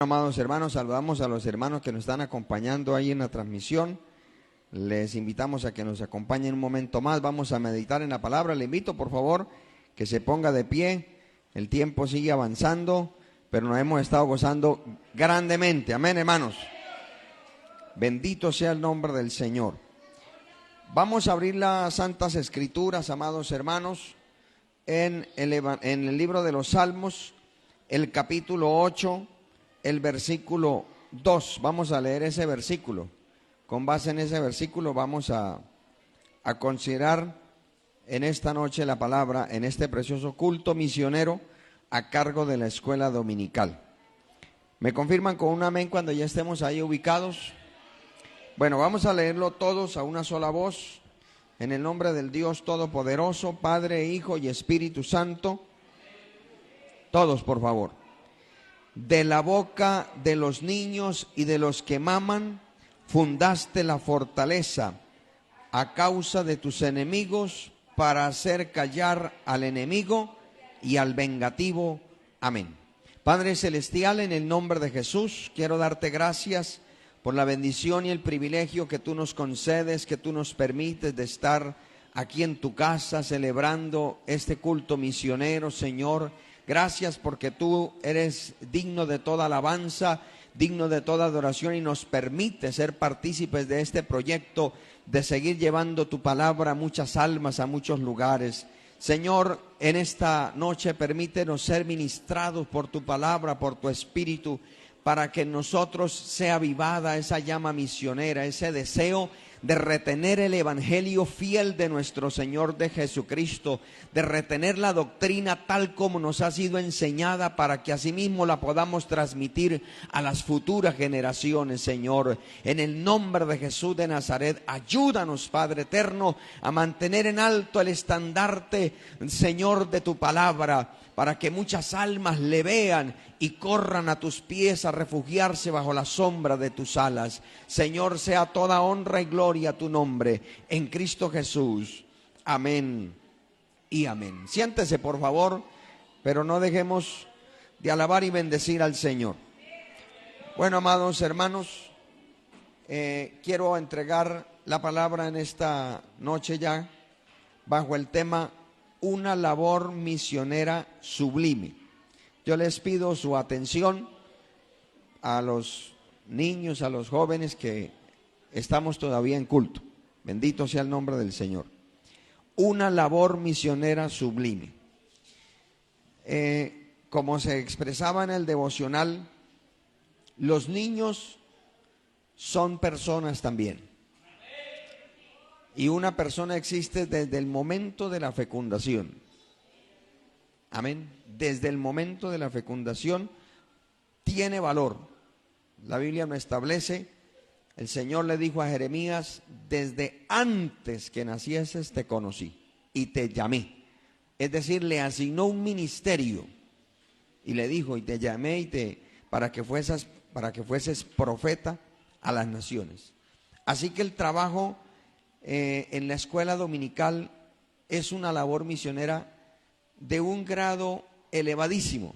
Amados hermanos, saludamos a los hermanos que nos están acompañando ahí en la transmisión. Les invitamos a que nos acompañen un momento más. Vamos a meditar en la palabra. Le invito, por favor, que se ponga de pie. El tiempo sigue avanzando, pero nos hemos estado gozando grandemente. Amén, hermanos. Bendito sea el nombre del Señor. Vamos a abrir las Santas Escrituras, amados hermanos, en el libro de los Salmos, el capítulo 8, el versículo 2. Vamos a leer ese versículo. Con base en ese versículo vamos a considerar en esta noche la palabra, en este precioso culto misionero a cargo de la escuela dominical. ¿Me confirman con un amén cuando ya estemos ahí ubicados? Bueno, vamos a leerlo todos a una sola voz, en el nombre del Dios Todopoderoso, Padre, Hijo y Espíritu Santo. Todos, por favor. De la boca de los niños y de los que maman, fundaste la fortaleza a causa de tus enemigos, para hacer callar al enemigo y al vengativo. Amén. Padre Celestial, en el nombre de Jesús, quiero darte gracias por la bendición y el privilegio que tú nos concedes, que tú nos permites de estar aquí en tu casa celebrando este culto misionero, Señor. Gracias porque tú eres digno de toda alabanza, digno de toda adoración y nos permite ser partícipes de este proyecto de seguir llevando tu palabra a muchas almas, a muchos lugares. Señor, en esta noche permítenos ser ministrados por tu palabra, por tu espíritu, para que en nosotros sea avivada esa llama misionera, ese deseo de retener el evangelio fiel de nuestro Señor de Jesucristo, de retener la doctrina tal como nos ha sido enseñada, para que asimismo la podamos transmitir a las futuras generaciones, Señor. En el nombre de Jesús de Nazaret, ayúdanos, Padre eterno, a mantener en alto el estandarte, Señor, de tu palabra, para que muchas almas le vean y corran a tus pies a refugiarse bajo la sombra de tus alas. Señor, sea toda honra y gloria a tu nombre, en Cristo Jesús. Amén y amén. Siéntese, por favor, pero no dejemos de alabar y bendecir al Señor. Bueno, amados hermanos, quiero entregar la palabra en esta noche ya, bajo el tema una labor misionera sublime. Yo les pido su atención a los niños, a los jóvenes que estamos todavía en culto. Bendito sea el nombre del Señor. Una labor misionera sublime. Como se expresaba en el devocional, los niños son personas también. Y una persona existe desde el momento de la fecundación. Amén. Desde el momento de la fecundación tiene valor. La Biblia me establece, el Señor le dijo a Jeremías: desde antes que nacieses te conocí y te llamé. Es decir, le asignó un ministerio y le dijo: y te llamé para que fueses profeta a las naciones. Así que el trabajo en la escuela dominical es una labor misionera de un grado elevadísimo.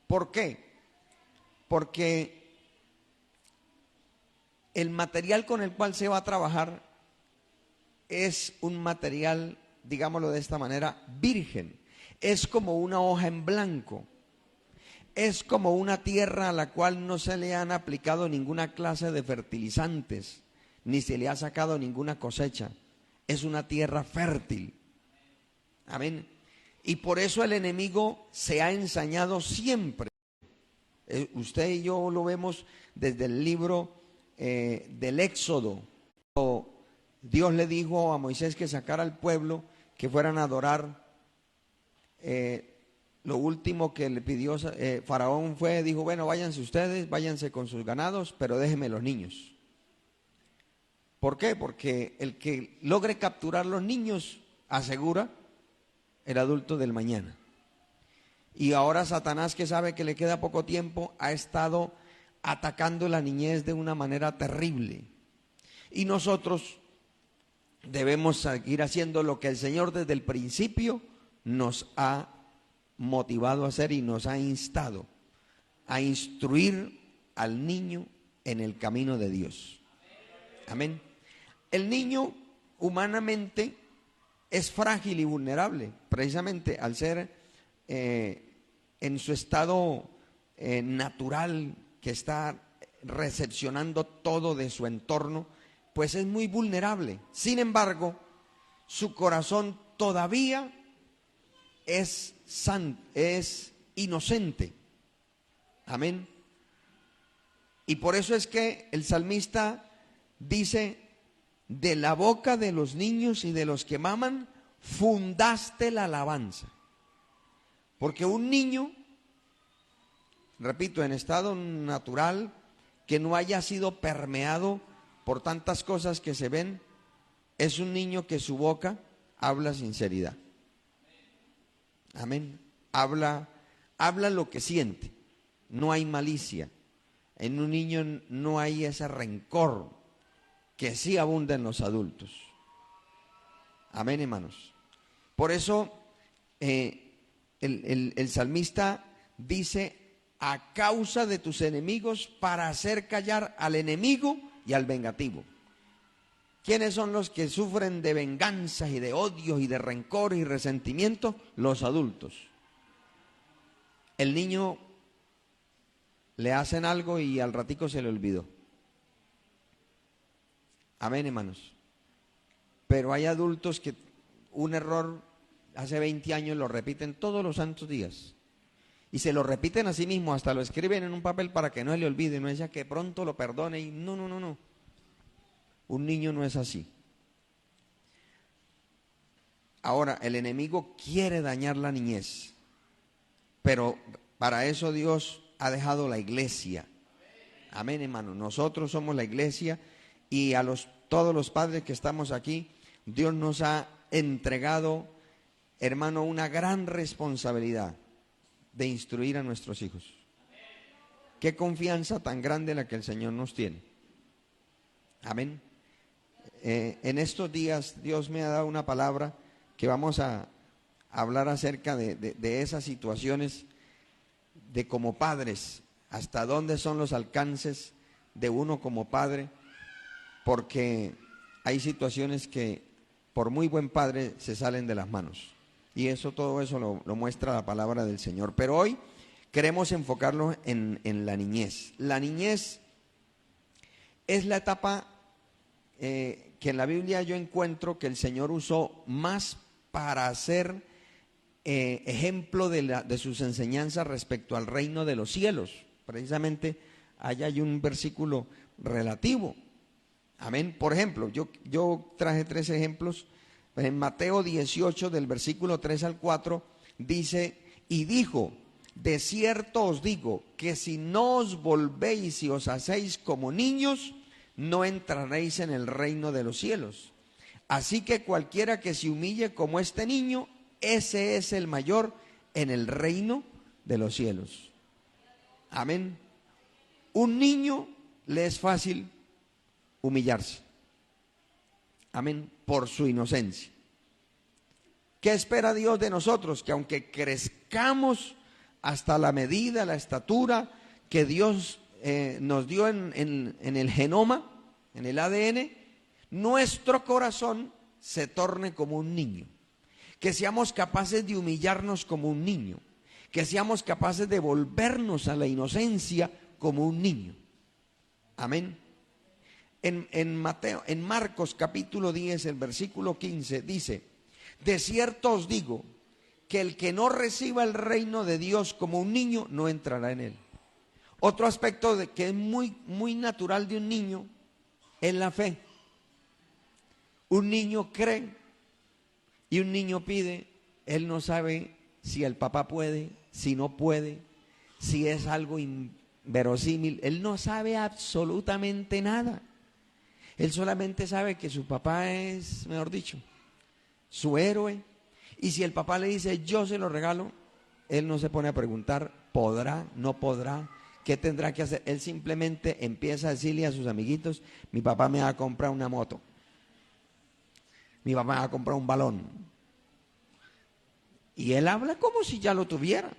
¿Por qué? Porque el material con el cual se va a trabajar es un material, digámoslo de esta manera, virgen. Es como una hoja en blanco. Es como una tierra a la cual no se le han aplicado ninguna clase de fertilizantes, ni se le ha sacado ninguna cosecha. Es una tierra fértil. Amén. Y por eso el enemigo se ha ensañado siempre. Usted y yo lo vemos desde el libro del Éxodo. Dios le dijo a Moisés que sacara al pueblo, que fueran a adorar. Lo último que le pidió Faraón dijo: bueno, váyanse ustedes, váyanse con sus ganados, pero déjenme los niños. ¿Por qué? Porque el que logre capturar los niños asegura el adulto del mañana. Y ahora Satanás, que sabe que le queda poco tiempo, ha estado atacando la niñez de una manera terrible. Y nosotros debemos seguir haciendo lo que el Señor desde el principio nos ha motivado a hacer y nos ha instado: a instruir al niño en el camino de Dios. Amén. El niño humanamente es frágil y vulnerable, precisamente al ser en su estado natural, que está recepcionando todo de su entorno, pues es muy vulnerable. Sin embargo, su corazón todavía es inocente. Amén. Y por eso es que el salmista dice: de la boca de los niños y de los que maman, fundaste la alabanza. Porque un niño, repito, en estado natural, que no haya sido permeado por tantas cosas que se ven, es un niño que su boca habla sinceridad. Amén. Habla lo que siente. No hay malicia. En un niño no hay ese rencor que sí abunda en los adultos. Amén, hermanos. Por eso el salmista dice: a causa de tus enemigos, para hacer callar al enemigo y al vengativo. ¿Quiénes son los que sufren de venganzas y de odios y de rencor y resentimiento? Los adultos. El niño le hacen algo y al ratico se le olvidó. Amén, hermanos. Pero hay adultos que un error hace 20 años lo repiten todos los santos días. Y se lo repiten a sí mismo, hasta lo escriben en un papel para que no se le olvide, no es ya que pronto lo perdone. Y no. Un niño no es así. Ahora, el enemigo quiere dañar la niñez, pero para eso Dios ha dejado la iglesia. Amén, hermano. Nosotros somos la iglesia, y a todos los padres que estamos aquí, Dios nos ha entregado, hermano, una gran responsabilidad de instruir a nuestros hijos. Qué confianza tan grande la que el Señor nos tiene. Amén. En estos días Dios me ha dado una palabra que vamos a hablar acerca de esas situaciones, de como padres, hasta dónde son los alcances de uno como padre, porque hay situaciones que por muy buen padre se salen de las manos, y todo eso lo muestra la palabra del Señor. Pero hoy queremos enfocarnos en la niñez. La niñez es la etapa que en la Biblia yo encuentro que el Señor usó más para hacer ejemplo de sus enseñanzas respecto al reino de los cielos. Precisamente allá hay un versículo relativo. Amén. Por ejemplo, yo traje 3 ejemplos. En Mateo 18, del versículo 3 al 4, dice: y dijo: de cierto os digo que si no os volvéis y os hacéis como niños, no entraréis en el reino de los cielos. Así que cualquiera que se humille como este niño, ese es el mayor en el reino de los cielos. Amén. Un niño le es fácil humillarse. Amén. Por su inocencia. ¿Qué espera Dios de nosotros? Que aunque crezcamos hasta la medida, la estatura que Dios nos dio en el genoma, en el ADN, nuestro corazón se torne como un niño. Que seamos capaces de humillarnos como un niño. Que seamos capaces de volvernos a la inocencia como un niño. Amén. En Marcos capítulo 10, el versículo 15 dice: de cierto os digo que el que no reciba el reino de Dios como un niño, no entrará en él. Otro aspecto que es muy, muy natural de un niño es la fe. Un niño cree y un niño pide. Él no sabe si el papá puede, si no puede, si es algo inverosímil. Él no sabe absolutamente nada. Él solamente sabe que su papá es, mejor dicho, su héroe. Y si el papá le dice: yo se lo regalo, él no se pone a preguntar: ¿podrá? ¿No podrá? ¿Qué tendrá que hacer? Él simplemente empieza a decirle a sus amiguitos: mi papá me va a comprar una moto, mi papá me va a comprar un balón. Y él habla como si ya lo tuviera.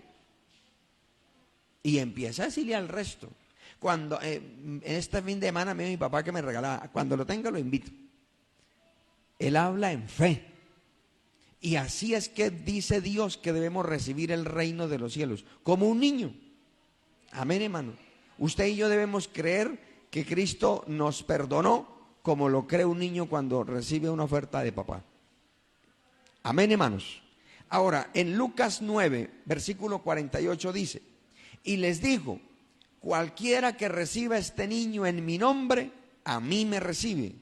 Y empieza a decirle al resto. Cuando este fin de semana me dijo mi papá que me regalaba, cuando lo tenga lo invito. Él habla en fe. Y así es que dice Dios que debemos recibir el reino de los cielos, como un niño. Amén, hermano. Usted y yo debemos creer que Cristo nos perdonó como lo cree un niño cuando recibe una oferta de papá. Amén, hermanos. Ahora, en Lucas 9, versículo 48 dice, y les dijo, cualquiera que reciba a este niño en mi nombre, a mí me recibe.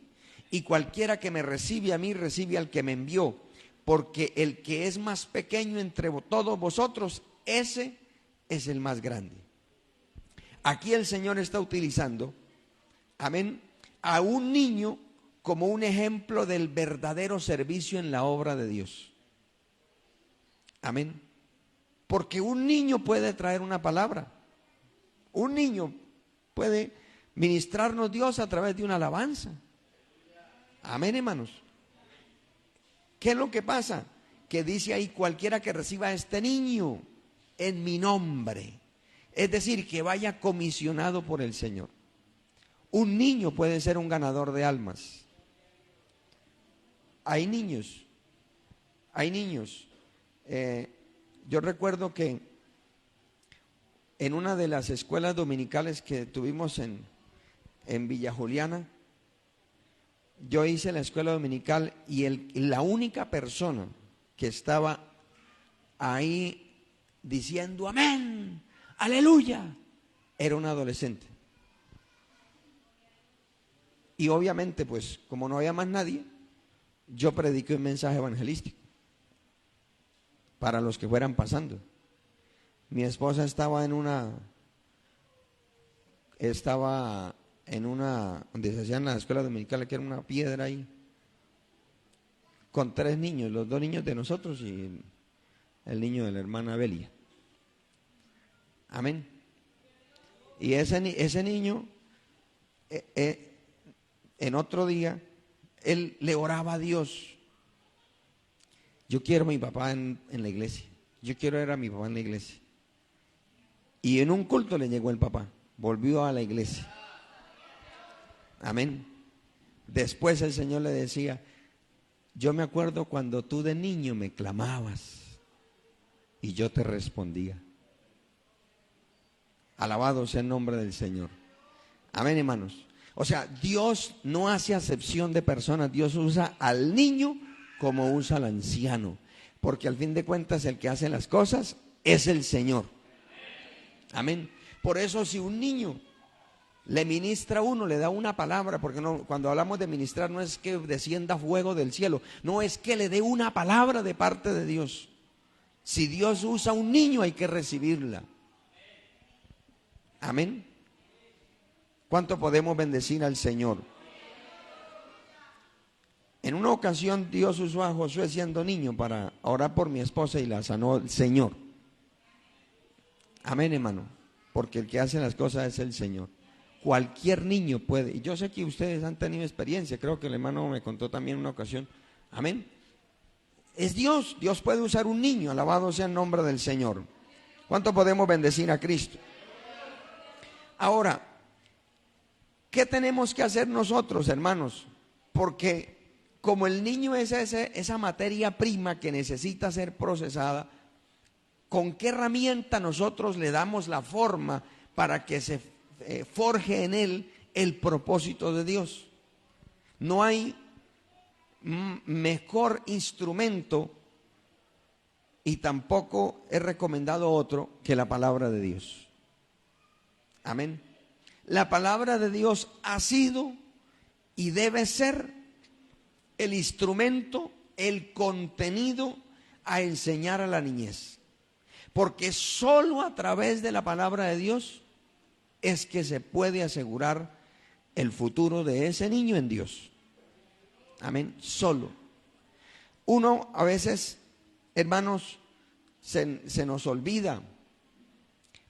Y cualquiera que me recibe a mí, recibe al que me envió. Porque el que es más pequeño entre todos vosotros, ese es el más grande. Aquí el Señor está utilizando, amén, a un niño como un ejemplo del verdadero servicio en la obra de Dios. Amén. Porque un niño puede traer una palabra. Un niño puede ministrarnos Dios a través de una alabanza. Amén, hermanos. ¿Qué es lo que pasa? Que dice ahí, cualquiera que reciba a este niño en mi nombre. Es decir, que vaya comisionado por el Señor. Un niño puede ser un ganador de almas. Hay niños. Yo recuerdo que en una de las escuelas dominicales que tuvimos en Villa Juliana, yo hice la escuela dominical y la única persona que estaba ahí diciendo amén, aleluya, era un adolescente. Y obviamente, pues, como no había más nadie, yo prediqué un mensaje evangelístico para los que fueran pasando. Mi esposa estaba en una, donde se hacían las escuelas dominicales, que era una piedra ahí, con 3 niños, los 2 niños de nosotros y el niño de la hermana Belia. Amén. Y ese niño, en otro día, él le oraba a Dios. Yo quiero a mi papá en la iglesia. Yo quiero ver a mi papá en la iglesia. Y en un culto le llegó el papá. Volvió a la iglesia. Amén. Después el Señor le decía, yo me acuerdo cuando tú de niño me clamabas y yo te respondía. Alabado sea el nombre del Señor. Amén, hermanos. O sea, Dios no hace acepción de personas. Dios usa al niño como usa al anciano. Porque al fin de cuentas el que hace las cosas es el Señor. Amén. Por eso si un niño le ministra a uno, le da una palabra, porque no, cuando hablamos de ministrar no es que descienda fuego del cielo, no, es que le dé una palabra de parte de Dios. Si Dios usa a un niño hay que recibirla. Amén. ¿Cuánto podemos bendecir al Señor? En una ocasión Dios usó a Josué siendo niño para orar por mi esposa y la sanó el Señor. Amén, hermano. Porque el que hace las cosas es el Señor. Cualquier niño puede. Y yo sé que ustedes han tenido experiencia. Creo que el hermano me contó también una ocasión. Amén. Es Dios. Dios puede usar un niño. Alabado sea el nombre del Señor. ¿Cuánto podemos bendecir a Cristo? Ahora, ¿qué tenemos que hacer nosotros, hermanos? Porque como el niño es esa materia prima que necesita ser procesada, ¿con qué herramienta nosotros le damos la forma para que se forje en él el propósito de Dios? No hay mejor instrumento y tampoco es recomendado otro que la palabra de Dios. Amén. La palabra de Dios ha sido y debe ser el instrumento, el contenido a enseñar a la niñez. Porque solo a través de la palabra de Dios es que se puede asegurar el futuro de ese niño en Dios. Amén. Solo. Uno a veces, hermanos, se nos olvida,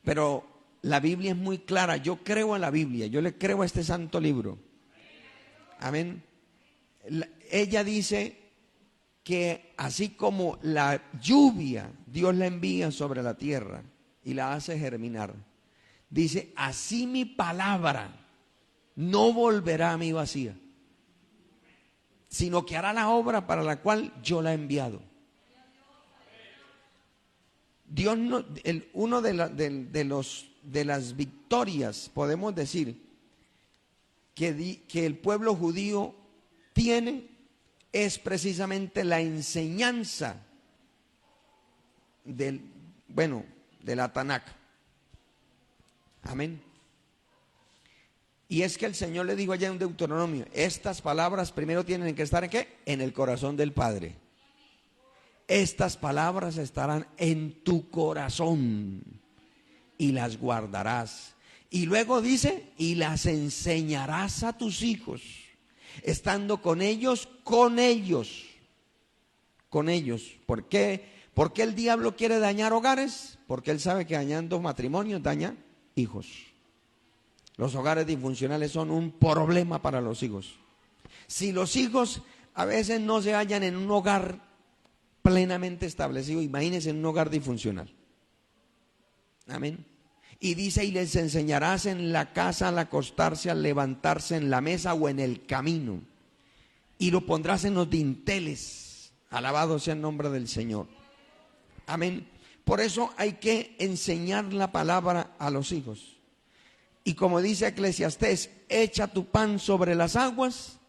pero la Biblia es muy clara. Yo creo en la Biblia, yo le creo a este santo libro. Amén. Ella dice que así como la lluvia Dios la envía sobre la tierra y la hace germinar, dice, así mi palabra no volverá a mí vacía, sino que hará la obra para la cual yo la he enviado. Dios no, uno de las victorias, podemos decir, que el pueblo judío tiene, es precisamente la enseñanza de la Tanakh. Amén. Y es que el Señor le dijo allá en Deuteronomio, estas palabras primero tienen que estar ¿en qué? En el corazón del Padre. Estas palabras estarán en tu corazón y las guardarás. Y luego dice, y las enseñarás a tus hijos, estando con ellos. ¿Por qué? ¿Por qué el diablo quiere dañar hogares? Porque él sabe que dañando matrimonios daña hijos. Los hogares disfuncionales son un problema para los hijos. Si los hijos a veces no se hallan en un hogar plenamente establecido, imagínense en un hogar disfuncional. Amén. Y dice, y les enseñarás en la casa al acostarse, al levantarse, en la mesa o en el camino. Y lo pondrás en los dinteles. Alabado sea el nombre del Señor. Amén. Por eso hay que enseñar la palabra a los hijos. Y como dice Eclesiastés, echa tu pan sobre las aguas,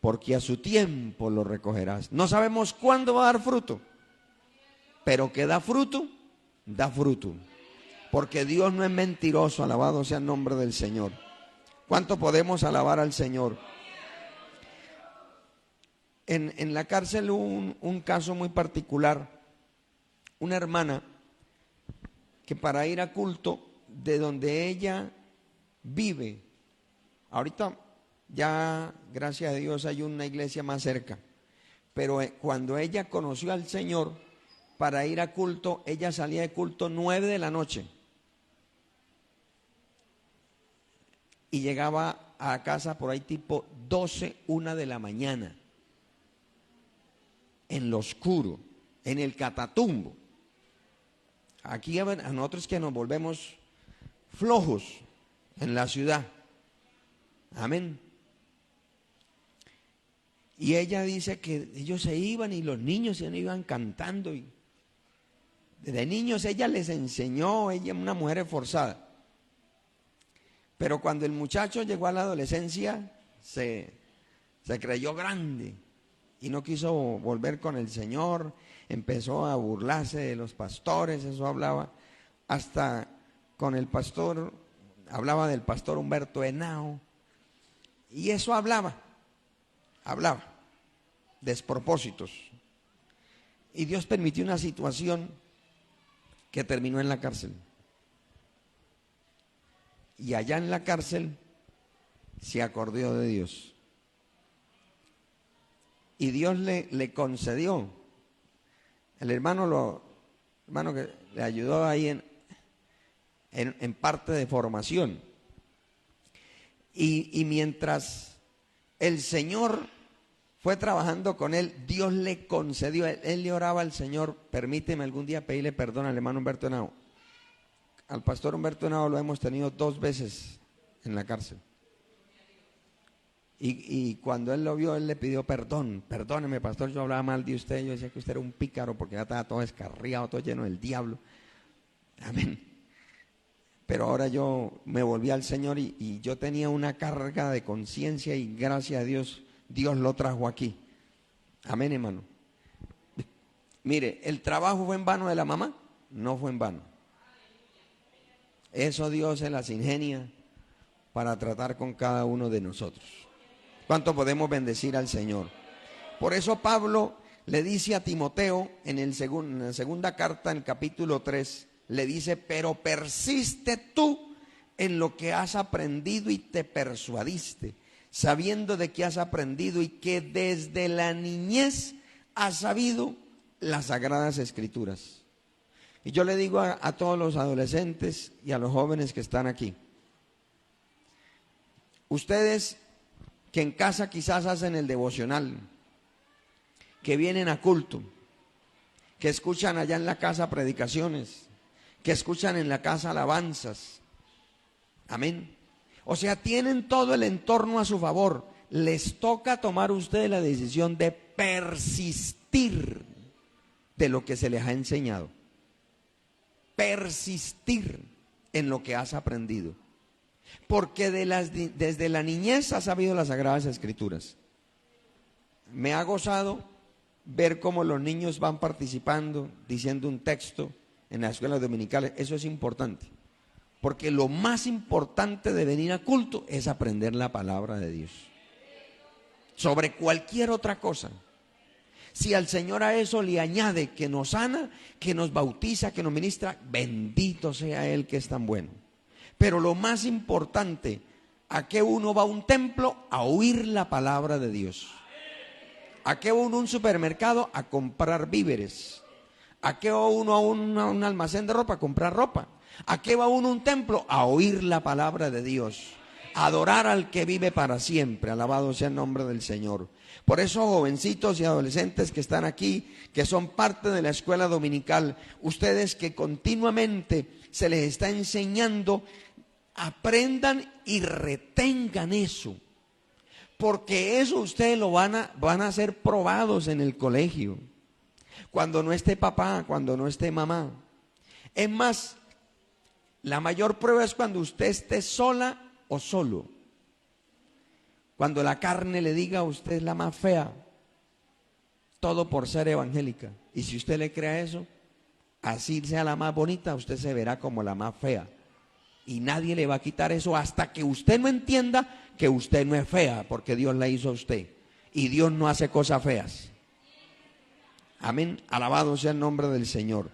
porque a su tiempo lo recogerás. No sabemos cuándo va a dar fruto, pero que da fruto, da fruto. Porque Dios no es mentiroso, alabado sea el nombre del Señor. ¿Cuánto podemos alabar al Señor? En la cárcel hubo un caso muy particular. Una hermana que para ir a culto de donde ella vive, ahorita ya gracias a Dios hay una iglesia más cerca, pero cuando ella conoció al Señor, para ir a culto, ella salía de culto 9 de la noche y llegaba a casa por ahí tipo 12, 1 de la mañana, en lo oscuro, en el Catatumbo. Aquí a nosotros que nos volvemos flojos en la ciudad. Amén. Y ella dice que ellos se iban y los niños se iban cantando. Y desde niños ella les enseñó, ella es una mujer esforzada. Pero cuando el muchacho llegó a la adolescencia, se creyó grande y no quiso volver con el Señor. Empezó a burlarse de los pastores, eso hablaba. Hasta con el pastor, hablaba del pastor Humberto Henao. Y eso hablaba despropósitos. Y Dios permitió una situación que terminó en la cárcel. Y allá en la cárcel se acordó de Dios. Y Dios le concedió. El hermano que le ayudó ahí en parte de formación. Y mientras el Señor fue trabajando con él, Dios le concedió, él le oraba al Señor, permíteme algún día pedirle perdón al hermano Humberto Henao. Al pastor Humberto Henao lo hemos tenido 2 veces en la cárcel. Y cuando él lo vio, él le pidió perdón. Perdóneme, pastor, yo hablaba mal de usted, yo decía que usted era un pícaro porque ya estaba todo descarriado, todo lleno del diablo. Amén. Pero ahora yo me volví al Señor y yo tenía una carga de conciencia y gracias a Dios, Dios lo trajo aquí. Amén, hermano. Mire, ¿el trabajo fue en vano de la mamá? No fue en vano. Eso Dios se las ingenia para tratar con cada uno de nosotros. ¿Cuánto podemos bendecir al Señor? Por eso Pablo le dice a Timoteo en la segunda carta, en el capítulo 3, le dice, pero persiste tú en lo que has aprendido y te persuadiste, sabiendo de que has aprendido y que desde la niñez has sabido las sagradas escrituras. Y yo le digo a todos los adolescentes y a los jóvenes que están aquí, ustedes que en casa quizás hacen el devocional, que vienen a culto, que escuchan allá en la casa predicaciones, que escuchan en la casa alabanzas, Amén. O sea, tienen todo el entorno a su favor. Les toca tomar ustedes la decisión de persistir de lo que se les ha enseñado. Persistir en lo que has aprendido. Porque desde la niñez has sabido las Sagradas Escrituras. Me ha gozado ver cómo los niños van participando, diciendo un texto en las escuelas dominicales. Eso es importante. Porque lo más importante de venir a culto es aprender la palabra de Dios. Sobre cualquier otra cosa. Si al Señor a eso le añade que nos sana, que nos bautiza, que nos ministra, bendito sea Él que es tan bueno. Pero lo más importante, ¿a qué uno va a un templo? A oír la palabra de Dios. ¿A qué va uno a un supermercado? A comprar víveres. ¿A qué va uno a un almacén de ropa? A comprar ropa. ¿A qué va uno a un templo? A oír la palabra de Dios. A adorar al que vive para siempre. Alabado sea el nombre del Señor. Por eso, jovencitos y adolescentes que están aquí, que son parte de la escuela dominical, ustedes que continuamente se les está enseñando, aprendan y retengan eso. Porque eso ustedes lo van a ser probados en el colegio. Cuando no esté papá, cuando no esté mamá. Es más, la mayor prueba es cuando usted esté sola o solo. Cuando la carne le diga a usted es la más fea, todo por ser evangélica. Y si usted le crea eso, así sea la más bonita, usted se verá como la más fea. Y nadie le va a quitar eso hasta que usted no entienda que usted no es fea, porque Dios la hizo a usted. Y Dios no hace cosas feas. Amén. Alabado sea el nombre del Señor.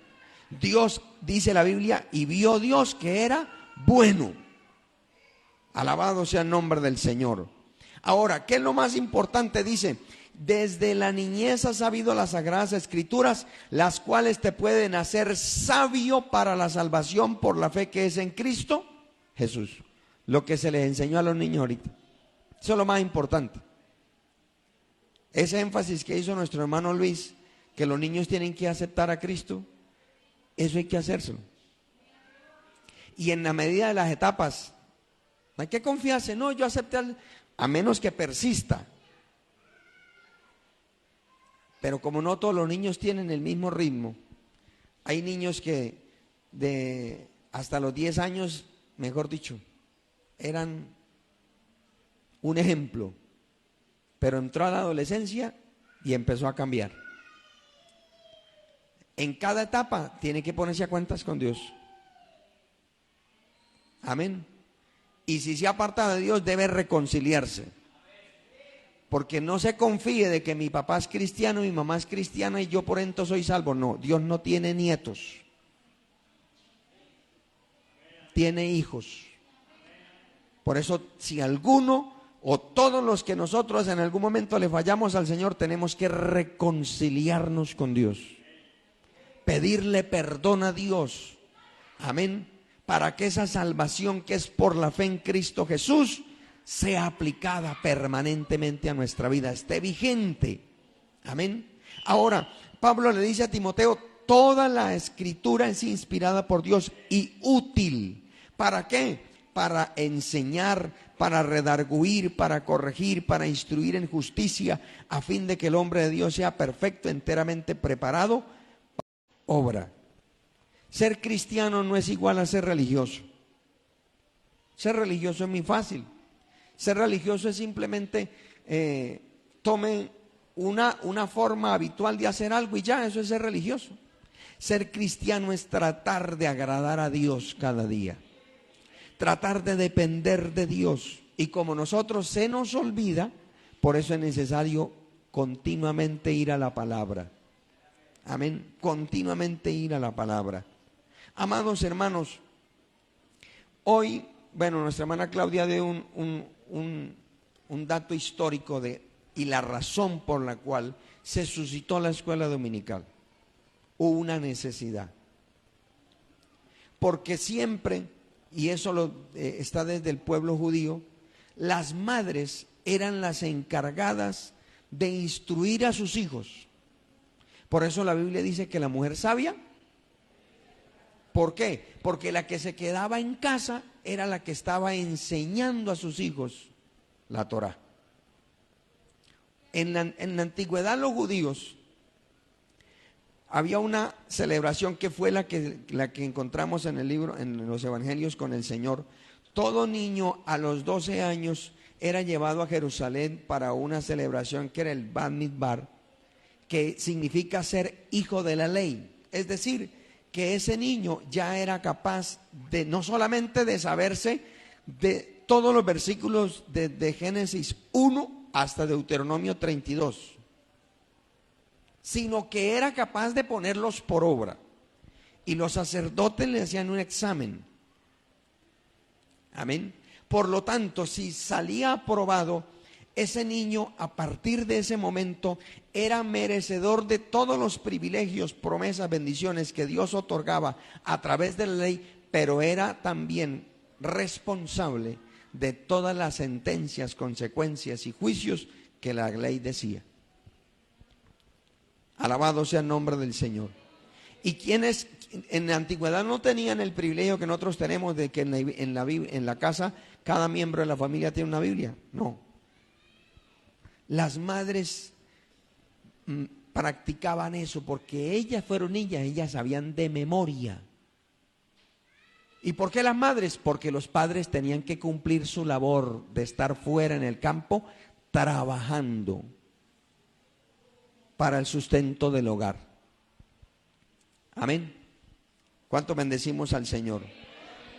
Dios, dice la Biblia, y vio Dios que era bueno. Alabado sea el nombre del Señor. Ahora, ¿qué es lo más importante? Dice, desde la niñez has sabido las Sagradas Escrituras, las cuales te pueden hacer sabio para la salvación por la fe que es en Cristo Jesús. Lo que se les enseñó a los niños ahorita. Eso es lo más importante. Ese énfasis que hizo nuestro hermano Luis, que los niños tienen que aceptar a Cristo, eso hay que hacérselo. Y en la medida de las etapas, no hay que confiarse, no, yo acepté a menos que persista. Pero como no todos los niños tienen el mismo ritmo, hay niños que hasta los 10 años, mejor dicho, eran un ejemplo, pero entró a la adolescencia y empezó a cambiar. En cada etapa tiene que ponerse a cuentas con Dios. Amén. Y si se aparta de Dios, debe reconciliarse. Porque no se confíe de que mi papá es cristiano, mi mamá es cristiana y yo por ento soy salvo. No, Dios no tiene nietos. Tiene hijos. Por eso, si alguno o todos los que nosotros en algún momento le fallamos al Señor, tenemos que reconciliarnos con Dios. Pedirle perdón a Dios. Amén. Para que esa salvación que es por la fe en Cristo Jesús sea aplicada permanentemente a nuestra vida, esté vigente. Amén. Ahora, Pablo le dice a Timoteo, toda la escritura es inspirada por Dios y útil. ¿Para qué? Para enseñar, para redarguir, para corregir, para instruir en justicia, a fin de que el hombre de Dios sea perfecto, enteramente preparado para la obra. Ser cristiano no es igual a ser religioso. Ser religioso es muy fácil. Ser religioso es simplemente tome una forma habitual de hacer algo y ya, eso es ser religioso. Ser cristiano es tratar de agradar a Dios cada día. Tratar de depender de Dios. Y como nosotros se nos olvida, por eso es necesario continuamente ir a la palabra. Amén. Continuamente ir a la palabra. Amados hermanos, hoy, nuestra hermana Claudia dio un dato histórico y la razón por la cual se suscitó la escuela dominical. Hubo una necesidad. Porque siempre, y eso está desde el pueblo judío, las madres eran las encargadas de instruir a sus hijos. Por eso la Biblia dice que la mujer sabia, ¿por qué? Porque la que se quedaba en casa era la que estaba enseñando a sus hijos la Torá. En la antigüedad los judíos había una celebración que fue la que encontramos en el libro, en los evangelios con el Señor. Todo niño a los 12 años era llevado a Jerusalén para una celebración que era el Bat Mitzvah, que significa ser hijo de la ley. Es decir, que ese niño ya era capaz de no solamente de saberse de todos los versículos de Génesis 1 hasta Deuteronomio 32, sino que era capaz de ponerlos por obra. Y los sacerdotes le hacían un examen. Amén. Por lo tanto, si salía aprobado, ese niño a partir de ese momento era merecedor de todos los privilegios, promesas, bendiciones que Dios otorgaba a través de la ley, pero era también responsable de todas las sentencias, consecuencias y juicios que la ley decía. Alabado sea el nombre del Señor. Y quienes en la antigüedad no tenían el privilegio que nosotros tenemos de que en la casa cada miembro de la familia tiene una Biblia. No. Las madres practicaban eso porque ellas fueron niñas, ellas sabían de memoria. ¿Y por qué las madres? Porque los padres tenían que cumplir su labor de estar fuera en el campo trabajando para el sustento del hogar. Amén. ¿Cuánto bendecimos al Señor?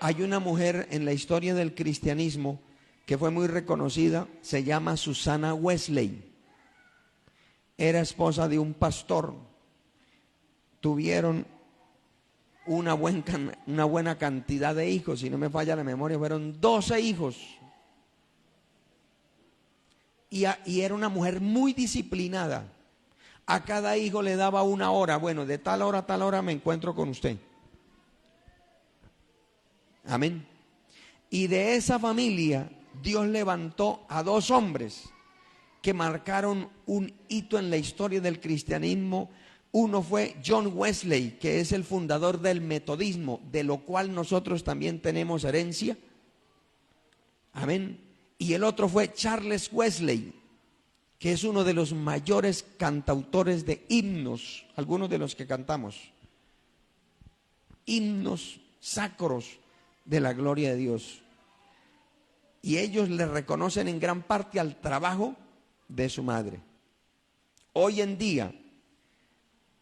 Hay una mujer en la historia del cristianismo que fue muy reconocida, se llama Susana Wesley. Era esposa de un pastor. Tuvieron una buena cantidad de hijos, si no me falla la memoria, fueron 12 hijos. Y era una mujer muy disciplinada. A cada hijo le daba una hora. Bueno, de tal hora a tal hora me encuentro con usted. Amén. Y de esa familia Dios levantó a 2 hombres que marcaron un hito en la historia del cristianismo. Uno fue John Wesley, que es el fundador del metodismo, de lo cual nosotros también tenemos herencia. Amén. Y el otro fue Charles Wesley, que es uno de los mayores cantautores de himnos, algunos de los que cantamos, himnos sacros de la gloria de Dios. Y ellos le reconocen en gran parte al trabajo de su madre. Hoy en día,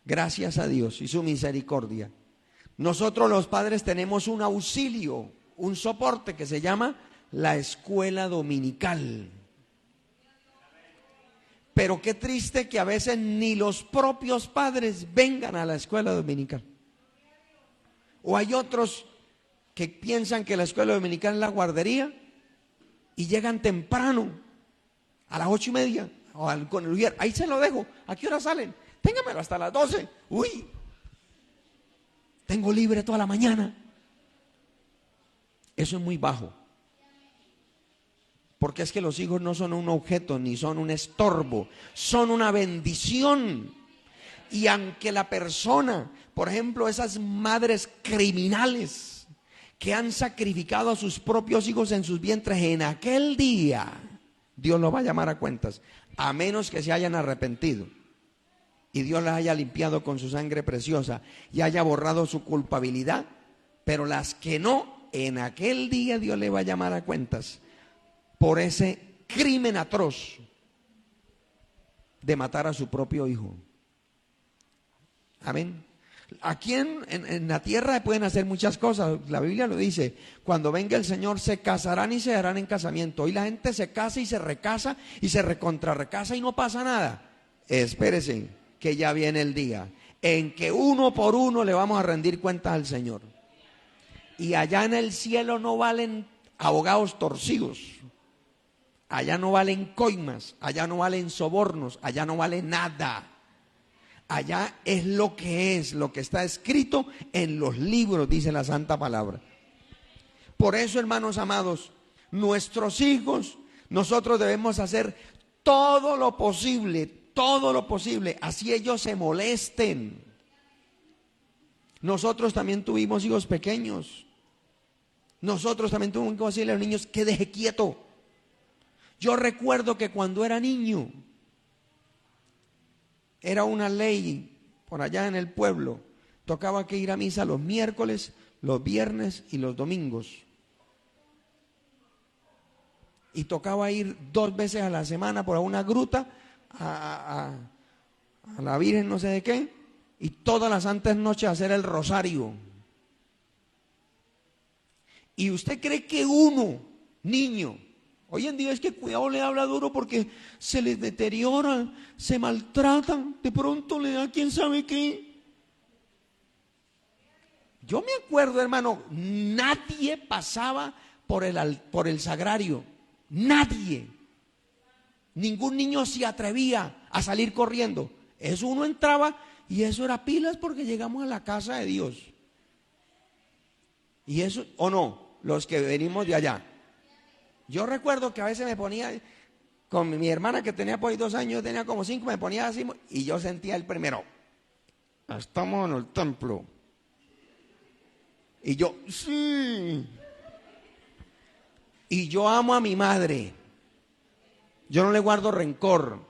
gracias a Dios y su misericordia, nosotros los padres tenemos un auxilio, un soporte que se llama la escuela dominical. Pero qué triste que a veces ni los propios padres vengan a la escuela dominical. O hay otros que piensan que la escuela dominical es la guardería y llegan temprano, a las 8:30, o con el ujier. Ahí se lo dejo. ¿A qué hora salen? Téngamelo hasta las 12. Uy, tengo libre toda la mañana. Eso es muy bajo. Porque es que los hijos no son un objeto ni son un estorbo, son una bendición. Y aunque la persona, por ejemplo, esas madres criminales que han sacrificado a sus propios hijos en sus vientres, en aquel día Dios los va a llamar a cuentas, a menos que se hayan arrepentido y Dios las haya limpiado con su sangre preciosa y haya borrado su culpabilidad. Pero las que no, en aquel día Dios les va a llamar a cuentas por ese crimen atroz de matar a su propio hijo. Amén. Aquí en la tierra pueden hacer muchas cosas. La Biblia lo dice: cuando venga el Señor se casarán y se darán en casamiento. Hoy la gente se casa y se recasa y se recontrarrecasa y no pasa nada. Espérese que ya viene el día en que uno por uno le vamos a rendir cuentas al Señor. Y allá en el cielo no valen abogados torcidos. Allá no valen coimas, allá no valen sobornos, allá no vale nada. Allá es lo que está escrito en los libros, dice la Santa Palabra. Por eso, hermanos amados, nuestros hijos, nosotros debemos hacer todo lo posible, así ellos se molesten. Nosotros también tuvimos hijos pequeños Nosotros también tuvimos que decirle a los niños que deje quieto. Yo recuerdo que cuando era niño, era una ley por allá en el pueblo, tocaba que ir a misa los miércoles, los viernes y los domingos. Y tocaba ir 2 veces a la semana por una gruta a la Virgen no sé de qué, y todas las santas noches hacer el rosario. ¿Y usted cree que uno, niño, hoy en día es que cuidado le habla duro porque se les deterioran, se maltratan, de pronto le da quién sabe qué? Yo me acuerdo, hermano, nadie pasaba por el sagrario, nadie. Ningún niño se atrevía a salir corriendo. Eso uno entraba y eso era pilas porque llegamos a la casa de Dios. Y eso, ¿o no? Los que venimos de allá. Yo recuerdo que a veces me ponía, con mi hermana que tenía por ahí 2 años, yo tenía como 5, me ponía así y yo sentía el primero. Estamos en el templo. Y yo, sí. Y yo amo a mi madre. Yo no le guardo rencor.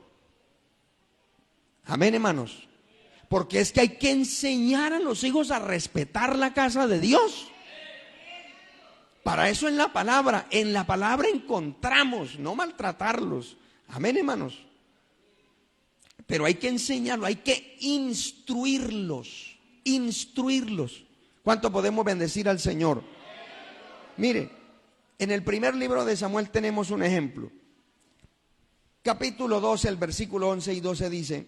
Amén, hermanos. Porque es que hay que enseñar a los hijos a respetar la casa de Dios. Para eso en la palabra encontramos, no maltratarlos. Amén, hermanos. Pero hay que enseñarlo, hay que instruirlos. ¿Cuánto podemos bendecir al Señor? Mire, en el primer libro de Samuel tenemos un ejemplo. Capítulo 12, el versículo 11 y 12 dice: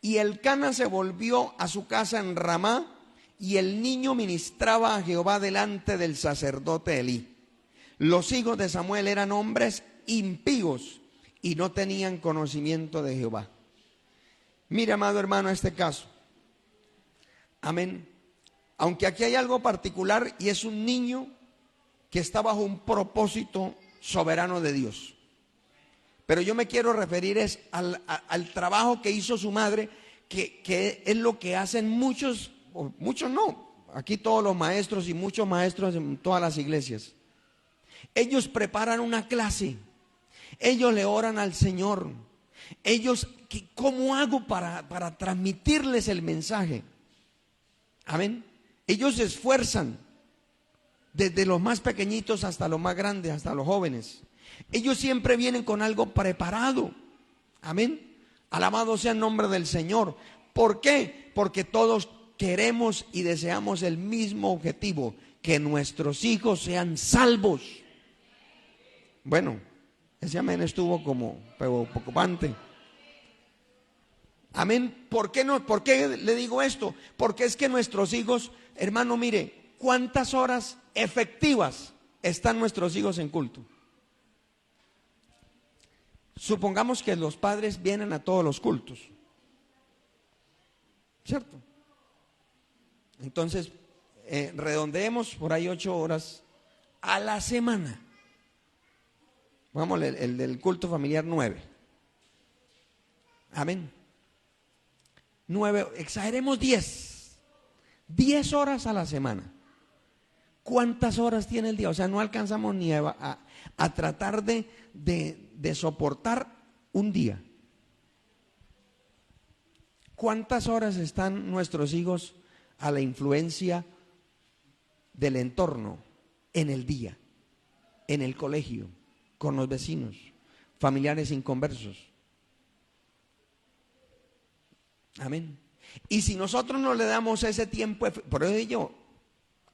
y Elcana se volvió a su casa en Ramá, y el niño ministraba a Jehová delante del sacerdote Elí. Los hijos de Samuel eran hombres impíos y no tenían conocimiento de Jehová. Mira, amado hermano, este caso. Amén. Aunque aquí hay algo particular y es un niño que está bajo un propósito soberano de Dios. Pero yo me quiero referir al trabajo que hizo su madre, que es lo que hacen muchos no, aquí todos los maestros y muchos maestros en todas las iglesias. Ellos preparan una clase, ellos le oran al Señor, ellos, ¿cómo hago para transmitirles el mensaje? Amén. Ellos se esfuerzan desde los más pequeñitos hasta los más grandes, hasta los jóvenes. Ellos siempre vienen con algo preparado. Amén. Alabado sea el nombre del Señor. ¿Por qué? Porque todos queremos y deseamos el mismo objetivo: que nuestros hijos sean salvos. Bueno, ese amén estuvo como preocupante. Amén. ¿Por qué no? ¿Por qué le digo esto? Porque es que nuestros hijos, hermano, mire, ¿cuántas horas efectivas están nuestros hijos en culto? Supongamos que los padres vienen a todos los cultos, ¿cierto? Entonces, redondeemos por ahí 8 horas a la semana. Vamos, el del culto familiar 9. Amén. 9, exageremos 10. 10 horas a la semana. ¿Cuántas horas tiene el día? O sea, no alcanzamos ni a tratar de soportar un día. ¿Cuántas horas están nuestros hijos a la influencia del entorno en el día, en el colegio, con los vecinos, familiares inconversos? Amén. Y si nosotros no le damos ese tiempo, por eso digo,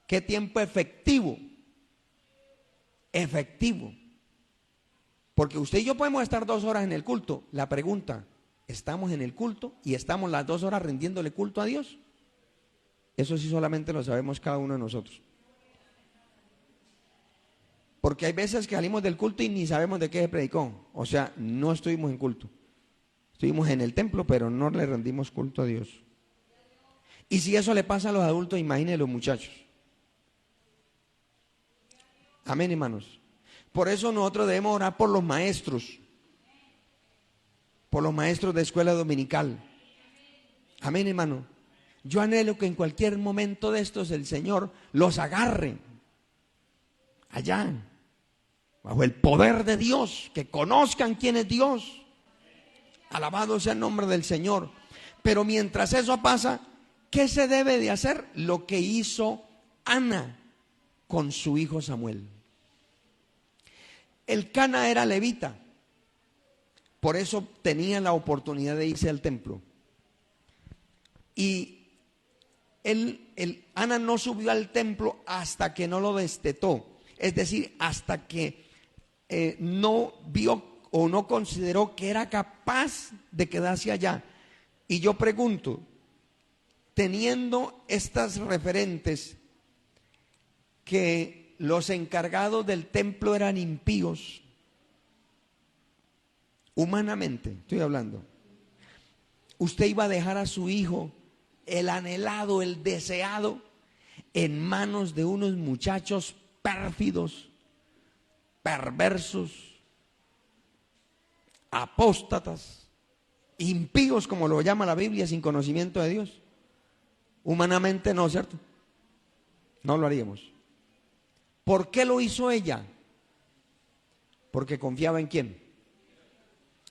¿qué tiempo efectivo? Efectivo. Porque usted y yo podemos estar 2 horas en el culto. La pregunta, ¿estamos en el culto y estamos las 2 horas rindiéndole culto a Dios? Eso sí solamente lo sabemos cada uno de nosotros. Porque hay veces que salimos del culto y ni sabemos de qué se predicó. O sea, no estuvimos en culto. Estuvimos en el templo, pero no le rendimos culto a Dios. Y si eso le pasa a los adultos, imagínense los muchachos. Amén, hermanos. Por eso nosotros debemos orar por los maestros de escuela dominical. Amén, hermano. Yo anhelo que en cualquier momento de estos el Señor los agarre allá, bajo el poder de Dios, que conozcan quién es Dios. Alabado sea el nombre del Señor. Pero mientras eso pasa, ¿qué se debe de hacer? Lo que hizo Ana con su hijo Samuel. Elcana era levita, por eso tenía la oportunidad de irse al templo. Y Ana no subió al templo hasta que no lo destetó, es decir, hasta que no vio o no consideró que era capaz de quedarse allá. Y yo pregunto, teniendo estas referentes, que los encargados del templo eran impíos, humanamente estoy hablando, usted iba a dejar a su hijo, el anhelado, el deseado, en manos de unos muchachos pérfidos, perversos, apóstatas, impíos, como lo llama la Biblia, sin conocimiento de Dios. Humanamente no, ¿cierto? No lo haríamos. ¿Por qué lo hizo ella? Porque confiaba en ¿quién?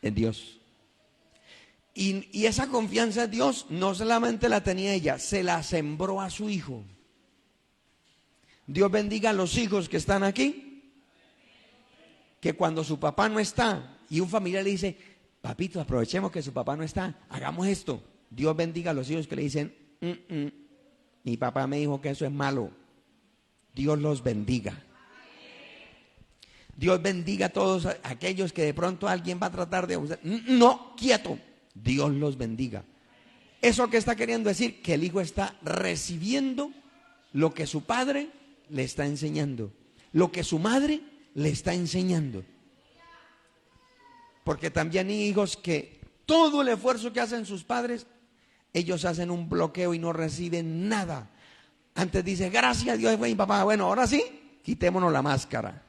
En Dios. Y esa confianza en Dios no solamente la tenía ella, se la sembró a su hijo. Dios bendiga a los hijos que están aquí, que cuando su papá no está y un familiar le dice, papito, aprovechemos que su papá no está, hagamos esto. Dios bendiga a los hijos que le dicen, mi papá me dijo que eso es malo. Dios los bendiga. Dios bendiga a todos aquellos que de pronto alguien va a tratar de abusar. No, quieto. Dios los bendiga. ¿Eso qué está queriendo decir? Que el hijo está recibiendo lo que su padre le está enseñando, lo que su madre le está enseñando. Porque también hay hijos que todo el esfuerzo que hacen sus padres, ellos hacen un bloqueo y no reciben nada. Antes dice, gracias a Dios fue mi papá. Bueno, ahora sí, quitémonos la máscara.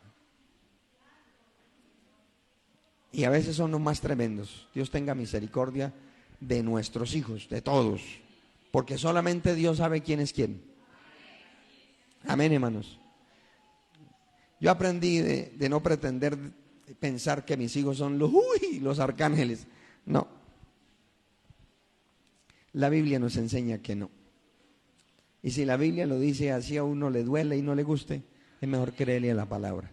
Y a veces son los más tremendos. Dios tenga misericordia de nuestros hijos, de todos. Porque solamente Dios sabe quién es quién. Amén, hermanos. Yo aprendí de no pretender pensar que mis hijos son los arcángeles. No. La Biblia nos enseña que no. Y si la Biblia lo dice así, a uno le duele y no le guste, es mejor creerle a la palabra.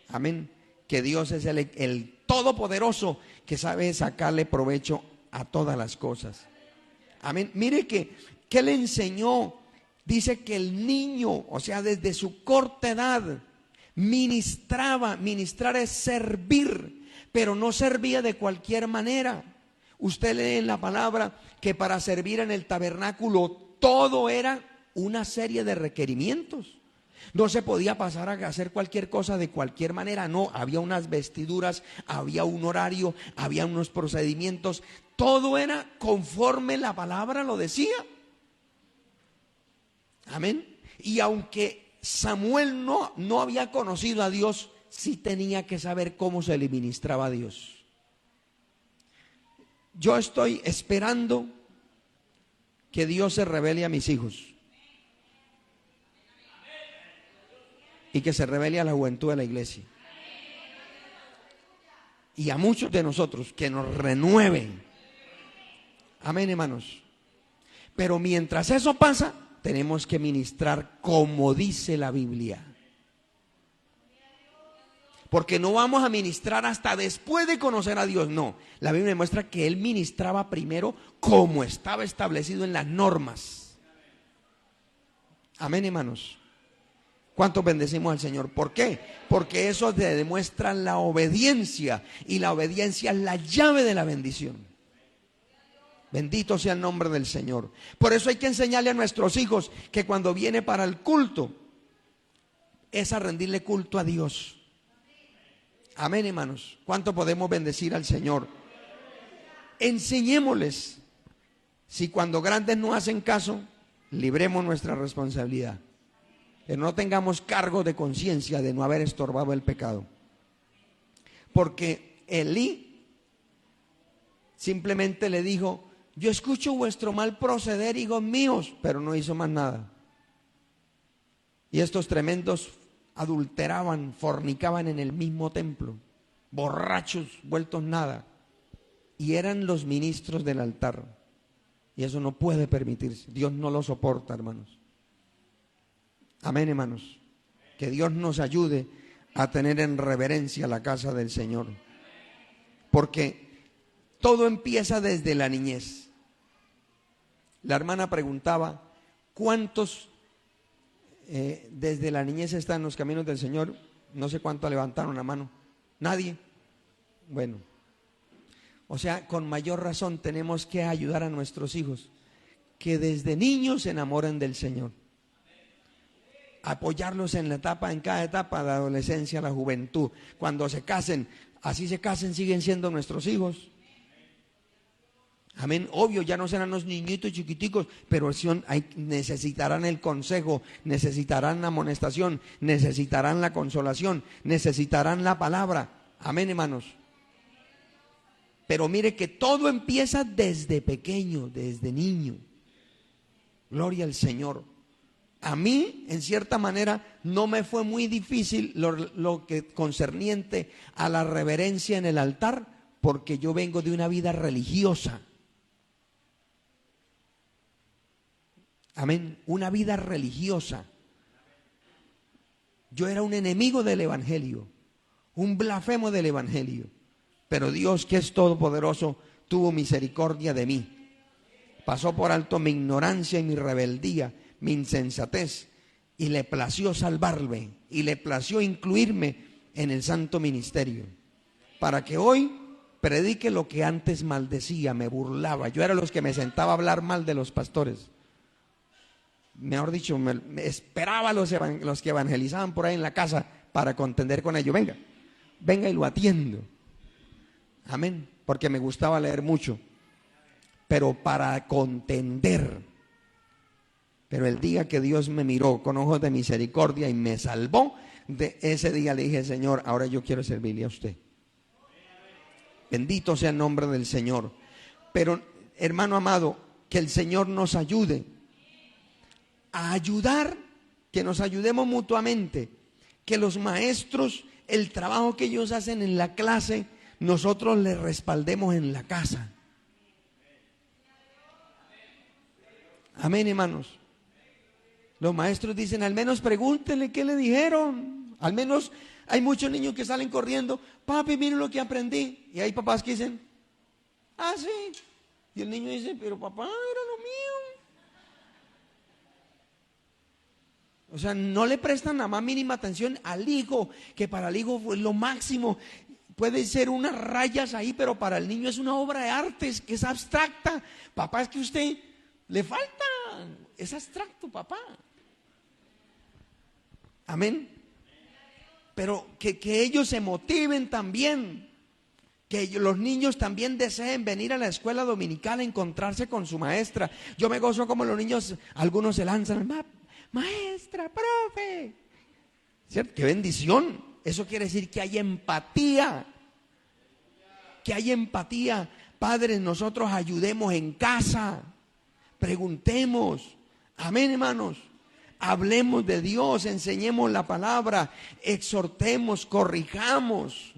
Amén. Que Dios es el todopoderoso que sabe sacarle provecho a todas las cosas. Amén. Mire que le enseñó. Dice que el niño, o sea, desde su corta edad, ministrar es servir, pero no servía de cualquier manera. Usted lee en la palabra que para servir en el tabernáculo todo era una serie de requerimientos. No se podía pasar a hacer cualquier cosa de cualquier manera, no, había unas vestiduras, había un horario, había unos procedimientos, todo era conforme la palabra lo decía. Amén. Y aunque Samuel no había conocido a Dios, sí tenía que saber cómo se le ministraba a Dios. Yo estoy esperando que Dios se revele a mis hijos y que se revele a la juventud de la iglesia y a muchos de nosotros, que nos renueven. Amén, hermanos. Pero mientras eso pasa, tenemos que ministrar como dice la Biblia. Porque no vamos a ministrar hasta después de conocer a Dios, no. La Biblia muestra que Él ministraba primero como estaba establecido en las normas. Amén, hermanos. ¿Cuántos bendecimos al Señor? ¿Por qué? Porque eso demuestra la obediencia, y la obediencia es la llave de la bendición. Bendito sea el nombre del Señor. Por eso hay que enseñarle a nuestros hijos que cuando viene para el culto es a rendirle culto a Dios. Amén, hermanos. ¿Cuánto podemos bendecir al Señor? Enseñémosles. Si cuando grandes no hacen caso, libremos nuestra responsabilidad. Pero no tengamos cargo de conciencia de no haber estorbado el pecado. Porque Elí simplemente le dijo: yo escucho vuestro mal proceder, hijos míos, pero no hizo más nada. Y estos tremendos adulteraban, fornicaban en el mismo templo, borrachos, vueltos nada, y eran los ministros del altar. Y eso no puede permitirse. Dios no lo soporta, hermanos. Amén, hermanos. Que Dios nos ayude a tener en reverencia la casa del Señor. Porque todo empieza desde la niñez. La hermana preguntaba, ¿cuántos desde la niñez están en los caminos del Señor? No sé cuántos levantaron la mano. ¿Nadie? Bueno. O sea, con mayor razón tenemos que ayudar a nuestros hijos que desde niños se enamoren del Señor. Apoyarlos en cada etapa, la adolescencia, la juventud. Cuando se casen, así se casen, siguen siendo nuestros hijos. Amén. Obvio, ya no serán los niñitos chiquiticos, pero necesitarán el consejo, necesitarán la amonestación, necesitarán la consolación, necesitarán la palabra. Amén, hermanos. Pero mire que todo empieza desde pequeño, desde niño. Gloria al Señor. A mí, en cierta manera, no me fue muy difícil lo que concerniente a la reverencia en el altar, porque yo vengo de una vida religiosa. Amén. Una vida religiosa. Yo era un enemigo del evangelio, un blasfemo del evangelio. Pero Dios, que es todopoderoso, tuvo misericordia de mí. Pasó por alto mi ignorancia y mi rebeldía, mi insensatez, y le plació salvarme, y le plació incluirme en el santo ministerio, para que hoy predique lo que antes maldecía, me burlaba. Yo era los que me sentaba a hablar mal de los pastores. Mejor dicho, me esperaba a los que evangelizaban por ahí en la casa para contender con ellos. Venga y lo atiendo. Amén, porque me gustaba leer mucho, pero para contender. Pero el día que Dios me miró con ojos de misericordia y me salvó, de ese día le dije, Señor, ahora yo quiero servirle a usted. Bendito sea el nombre del Señor. Pero, hermano amado, que el Señor nos ayude a ayudar, que nos ayudemos mutuamente, que los maestros, el trabajo que ellos hacen en la clase, nosotros les respaldemos en la casa. Amén, hermanos. Los maestros dicen, al menos pregúntenle qué le dijeron. Al menos hay muchos niños que salen corriendo, papi, miren lo que aprendí. Y hay papás que dicen, ah, sí. Y el niño dice, pero papá, era lo mío. O sea, no le prestan la más mínima atención al hijo, que para el hijo fue lo máximo. Puede ser unas rayas ahí, pero para el niño es una obra de arte, que es abstracta. Papá, es que usted le falta, es abstracto, papá. Amén. Pero que ellos se motiven también, que los niños también deseen venir a la escuela dominical a encontrarse con su maestra. Yo me gozo como los niños, algunos se lanzan, maestra, profe. ¿Cierto? ¡Qué bendición! Eso quiere decir que hay empatía. Que hay empatía. Padres, nosotros ayudemos en casa. Preguntemos. Amén, hermanos. Hablemos de Dios, enseñemos la palabra, exhortemos, corrijamos.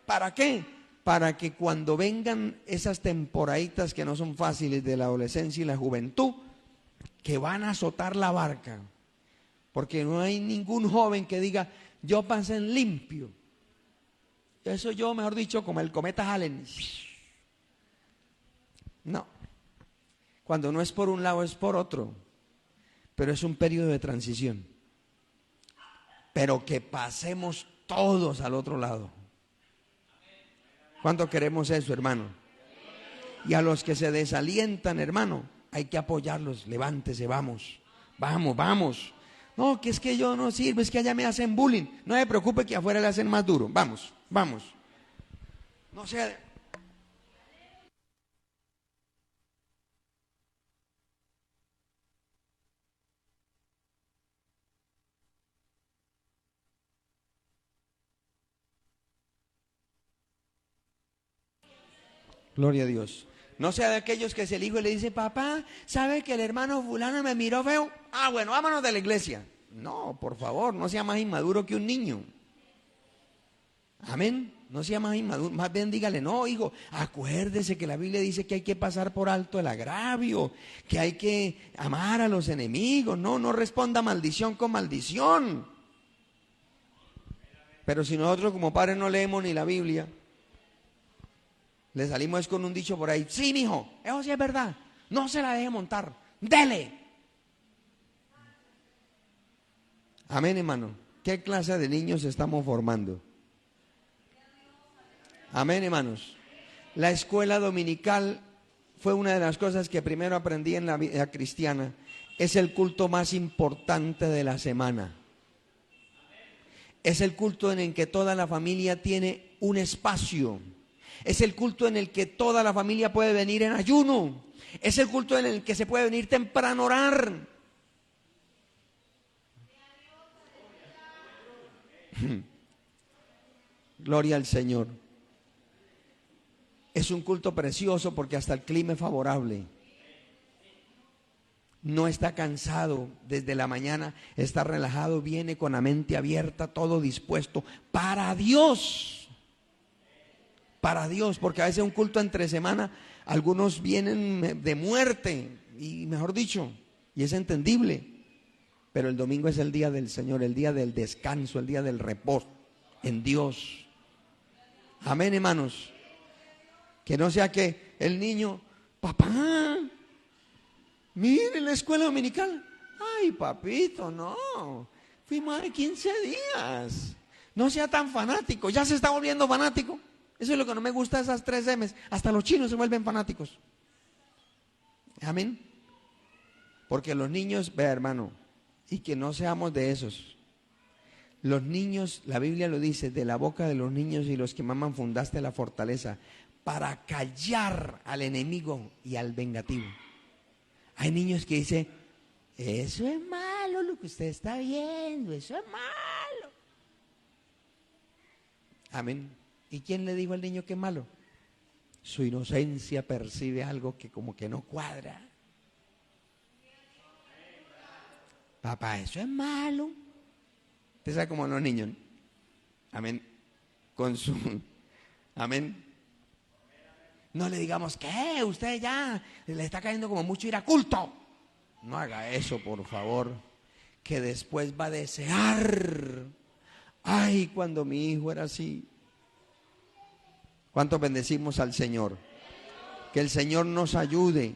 ¿Para qué? Para que cuando vengan esas temporaditas que no son fáciles de la adolescencia y la juventud, que van a azotar la barca. Porque no hay ningún joven que diga, yo pasé en limpio. Eso yo, mejor dicho, como el cometa Halley. No. Cuando no es por un lado, es por otro. Pero es un periodo de transición. Pero que pasemos todos al otro lado. ¿Cuánto queremos eso, hermano? Y a los que se desalientan, hermano, hay que apoyarlos. Levántese, vamos. Vamos. No, que es que yo no sirvo, es que allá me hacen bullying. No se preocupe que afuera le hacen más duro. Vamos. No sea... Gloria a Dios. No sea de aquellos que el hijo le dice, papá, ¿sabe que el hermano fulano me miró feo? Ah, bueno, vámonos de la iglesia. No, por favor, no sea más inmaduro que un niño. Amén. No sea más inmaduro, más bien dígale, no, hijo, acuérdese que la Biblia dice que hay que pasar por alto el agravio, que hay que amar a los enemigos. No responda maldición con maldición. Pero si nosotros como padres no leemos ni la Biblia, le salimos con un dicho por ahí, sí, mijo, eso sí es verdad, no se la deje montar, dele. Amén, hermano. ¿Qué clase de niños estamos formando? Amén, hermanos. La escuela dominical fue una de las cosas que primero aprendí en la vida cristiana. Es el culto más importante de la semana. Es el culto en el que toda la familia tiene un espacio. Es el culto en el que toda la familia puede venir en ayuno. Es el culto en el que se puede venir temprano a orar. Gloria al Señor. Es un culto precioso porque hasta el clima es favorable. No está cansado desde la mañana, está relajado, viene con la mente abierta, todo dispuesto para Dios. Para Dios, porque a veces un culto entre semana, algunos vienen de muerte, y mejor dicho, y es entendible. Pero el domingo es el día del Señor, el día del descanso, el día del reposo en Dios. Amén, hermanos. Que no sea que el niño, papá, mire la escuela dominical. Ay, papito, no. Fuimos hace 15 días. No sea tan fanático. Ya se está volviendo fanático. Eso es lo que no me gusta de esas 3 M's. Hasta los chinos se vuelven fanáticos. Amén. Porque los niños, vea hermano, y que no seamos de esos. Los niños, la Biblia lo dice, de la boca de los niños y los que maman fundaste la fortaleza, para callar al enemigo y al vengativo. Hay niños que dicen, eso es malo lo que usted está viendo, eso es malo. Amén. ¿Y quién le dijo al niño que es malo? Su inocencia percibe algo que como que no cuadra. Papá, eso es malo. Usted sabe cómo los niños, amén, con su, amén. No le digamos que usted ya le está cayendo como mucho iraculto. No haga eso, por favor, que después va a desear. Ay, cuando mi hijo era así. ¿Cuántos bendecimos al Señor? Que el Señor nos ayude.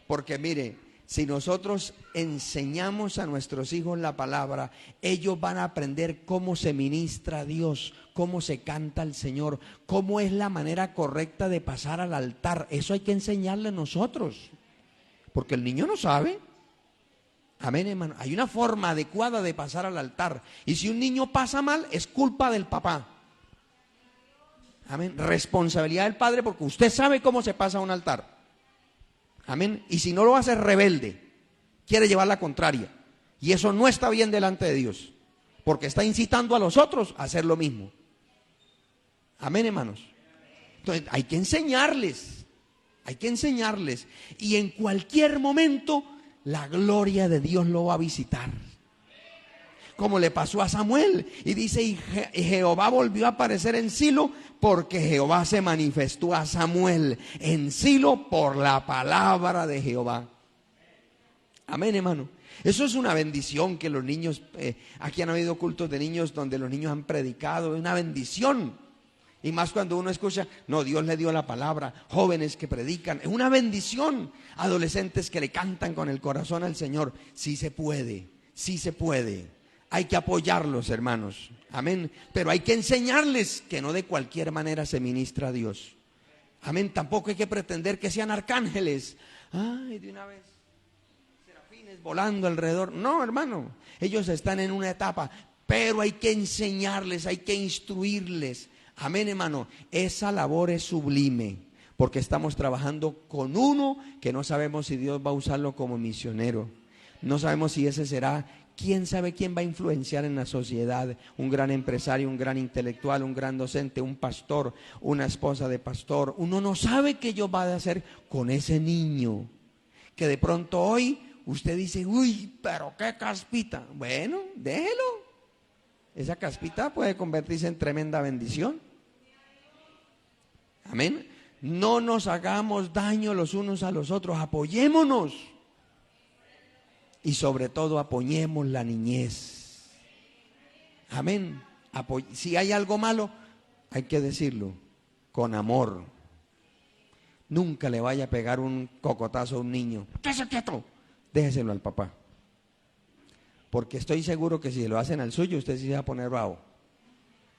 Porque mire, si nosotros enseñamos a nuestros hijos la palabra, ellos van a aprender cómo se ministra a Dios, cómo se canta al Señor, cómo es la manera correcta de pasar al altar. Eso hay que enseñarle nosotros, porque el niño no sabe. Amén, hermano. Hay una forma adecuada de pasar al altar. Y si un niño pasa mal, es culpa del papá. Amén. Responsabilidad del padre, porque usted sabe cómo se pasa a un altar. Amén. Y si no lo hace, rebelde, quiere llevar la contraria. Y eso no está bien delante de Dios, porque está incitando a los otros a hacer lo mismo. Amén, hermanos. Entonces hay que enseñarles. Hay que enseñarles. Y en cualquier momento la gloria de Dios lo va a visitar. Como le pasó a Samuel. Y dice, y Jehová volvió a aparecer en Silo, porque Jehová se manifestó a Samuel en Silo por la palabra de Jehová. Amén, hermano. Eso es una bendición que los niños, aquí han habido cultos de niños donde los niños han predicado, es una bendición. Y más cuando uno escucha, no, Dios le dio la palabra, jóvenes que predican, es una bendición. Adolescentes que le cantan con el corazón al Señor. Sí se puede, sí se puede. Hay que apoyarlos, hermanos. Amén. Pero hay que enseñarles que no de cualquier manera se ministra a Dios. Amén. Tampoco hay que pretender que sean arcángeles. Ay, de una vez, serafines volando alrededor. No, hermano. Ellos están en una etapa, pero hay que enseñarles, hay que instruirles. Amén, hermano. Esa labor es sublime, porque estamos trabajando con uno que no sabemos si Dios va a usarlo como misionero. No sabemos si ese será, quién sabe quién va a influenciar en la sociedad. Un gran empresario, un gran intelectual, un gran docente, un pastor, una esposa de pastor. Uno no sabe qué Dios va a hacer con ese niño, que de pronto hoy usted dice, uy, pero qué caspita. Bueno, déjelo. Esa caspita puede convertirse en tremenda bendición. Amén. No nos hagamos daño los unos a los otros, apoyémonos. Y sobre todo apoyemos la niñez. Amén. Si hay algo malo, hay que decirlo con amor. Nunca le vaya a pegar un cocotazo a un niño. ¡Quédese quieto! Déjeselo al papá. Porque estoy seguro que si lo hacen al suyo, usted sí se va a poner bravo.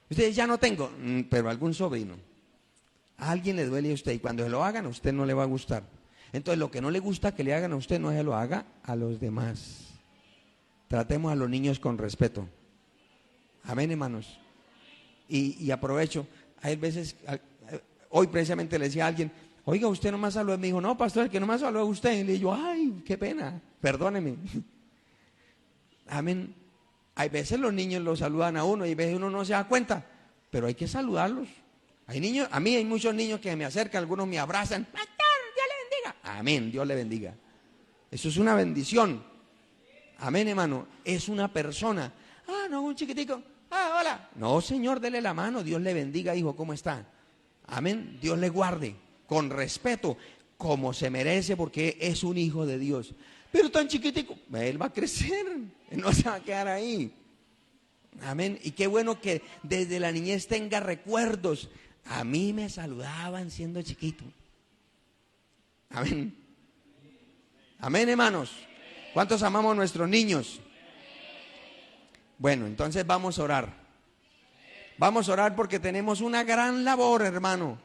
Usted ya no tengo, pero algún sobrino. A alguien le duele a usted y cuando se lo hagan a usted no le va a gustar. Entonces lo que no le gusta que le hagan a usted no se lo haga a los demás. Tratemos a los niños con respeto. Amén, hermanos. Y aprovecho, hay veces, hoy precisamente le decía a alguien, oiga, usted no me saludó. Me dijo, no, pastor, el que no me saludó es usted. Y le digo, ay, qué pena, perdóneme. Amén. Hay veces los niños lo saludan a uno y a veces uno no se da cuenta, pero hay que saludarlos. Hay niños, a mí hay muchos niños que me acercan, algunos me abrazan. Pastor, Dios le bendiga. Amén, Dios le bendiga. Eso es una bendición. Amén, hermano. Es una persona. Ah, no, un chiquitico. Ah, hola. No, Señor, dele la mano. Dios le bendiga, hijo, ¿cómo está? Amén. Dios le guarde con respeto, como se merece, porque es un hijo de Dios. Pero tan chiquitico, él va a crecer, no se va a quedar ahí. Amén. Y qué bueno que desde la niñez tenga recuerdos. A mí me saludaban siendo chiquito. Amén. Amén, hermanos. ¿Cuántos amamos a nuestros niños? Bueno, entonces vamos a orar. Vamos a orar porque tenemos una gran labor, hermano.